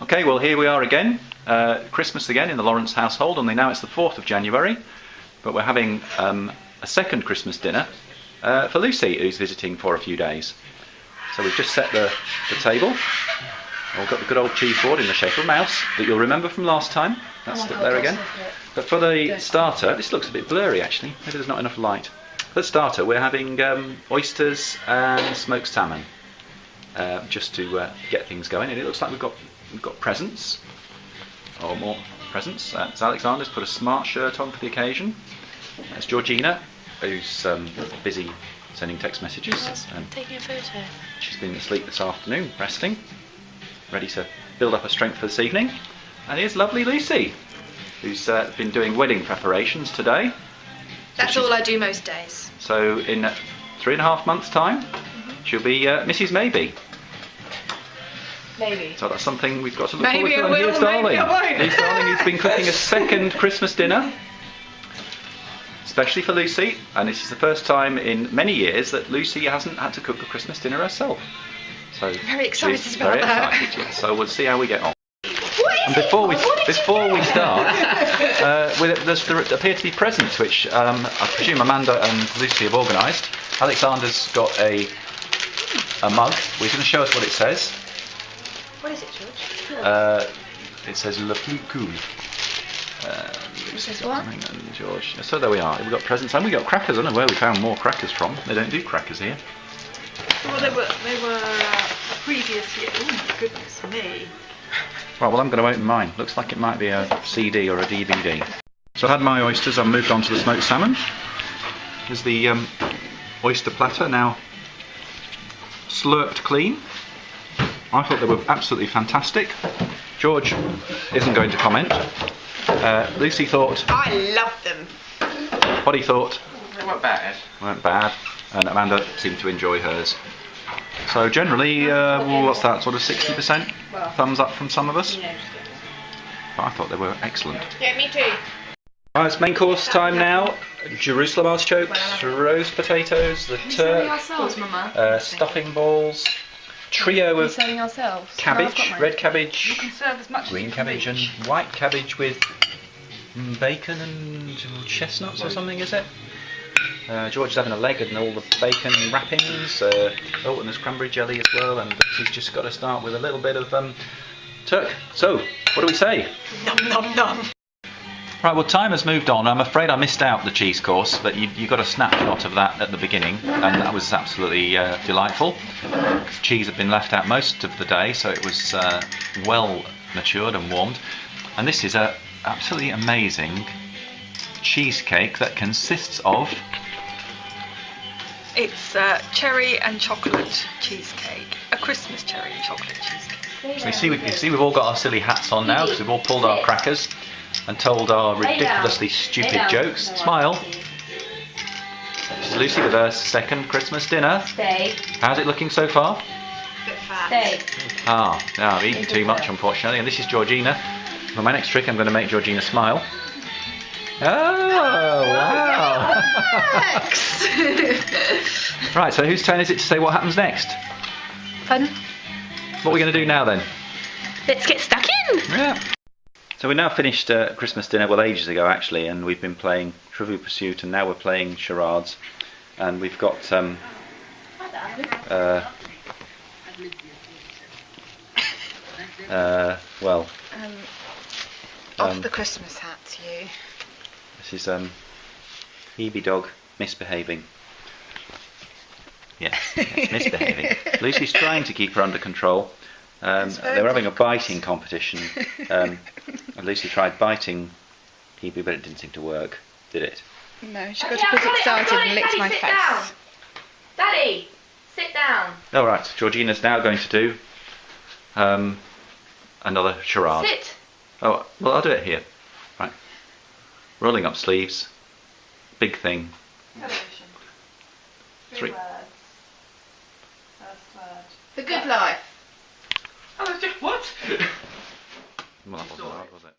Okay, well here we are again, Christmas again in the Lawrence household, only now it's the 4th of January, but we're having a second Christmas dinner for Lucy, who's visiting for a few days. So we've just set the table. We've got the good old cheese board in the shape of a mouse that you'll remember from last time. That's stuck there again. But for the starter, this looks a bit blurry actually, maybe there's not enough light. For the starter we're having oysters and smoked salmon, just to get things going, and it looks like we've got presents, or more presents. Alexander's put a smart shirt on for the occasion. That's Georgina, who's busy sending text messages. Taking a photo. She's been asleep this afternoon, resting, ready to build up her strength for this evening. And here's lovely Lucy, who's been doing wedding preparations today. That's all I do most days. So in 3.5 months' time, she'll be Mrs. Maybe. Maybe. So that's something we've got to look Maybe forward to. I will, Here's Darling. maybe I won't. Here's Darling, who's been cooking a second Christmas dinner, especially for Lucy. And this is the first time in many years that Lucy hasn't had to cook a Christmas dinner herself. So very excited she's about very that. excited, yes. So we'll see how we get on. And before we start, there appear to be presents which I presume Amanda and Lucy have organised. Alexander's got a mug. We're going to show us what it says. What is it, George? It says Le Plus Cool. It says what? And George. So there we are. We've got presents and we got crackers. I don't know where we found more crackers from. They don't do crackers here. Well, they were a previous year. Oh my goodness me. Right, well I'm going to open mine. Looks like it might be a CD or a DVD. So I had my oysters. I've moved on to the smoked salmon. Here's the oyster platter now slurped clean. I thought they were absolutely fantastic. George isn't going to comment. Lucy thought... I love them. What he thought... They weren't bad. Weren't bad. And Amanda seemed to enjoy hers. So generally, what's that, sort of 60% thumbs up from some of us? But I thought they were excellent. Yeah, me too. Right, it's main course time now. Jerusalem artichokes, roast potatoes, the turk, stuffing balls, trio of cabbage, red cabbage, green cabbage and white cabbage with bacon and chestnuts or something, is it? George is having a leg and all the bacon wrappings. Oh, and there's cranberry jelly as well, and he's just got to start with a little bit of turk. So, what do we say? Nom nom nom. Right, well time has moved on. I'm afraid I missed out the cheese course, but you got a snapshot of that at the beginning, and that was absolutely delightful. Cheese had been left out most of the day, so it was well matured and warmed. And this is a absolutely amazing cheesecake that consists of... It's cherry and chocolate cheesecake. A Christmas cherry and chocolate cheesecake. So you see we've all got our silly hats on now because we've all pulled our crackers and told our ridiculously stupid jokes. Smile. This is Lucy with her second Christmas dinner. How's it looking so far? A bit fat. I've eaten too much unfortunately. And this is Georgina. For my next trick I'm going to make Georgina smile. Oh, wow! Right, so whose turn is it to say what happens next? Fun. What are we going to do now then? Let's get stuck in. Yeah. So we now finished Christmas dinner, well ages ago actually, and we've been playing Trivial Pursuit and now we're playing charades. And we've got Off the Christmas hats, you. This is Hebe dog misbehaving. Yes, misbehaving. Lucy's trying to keep her under control. They were having a biting competition. And Lucy tried biting Hebe, but it didn't seem to work, did it? No, she got a bit excited and licked my face. Daddy, sit down. Oh right, Georgina's now going to do another charade. Sit. Oh, well I'll do it here. Right. Rolling up sleeves. Big thing. Television. 3 words. First word. The Good Life. Oh, what? Well, that wasn't hard, was it?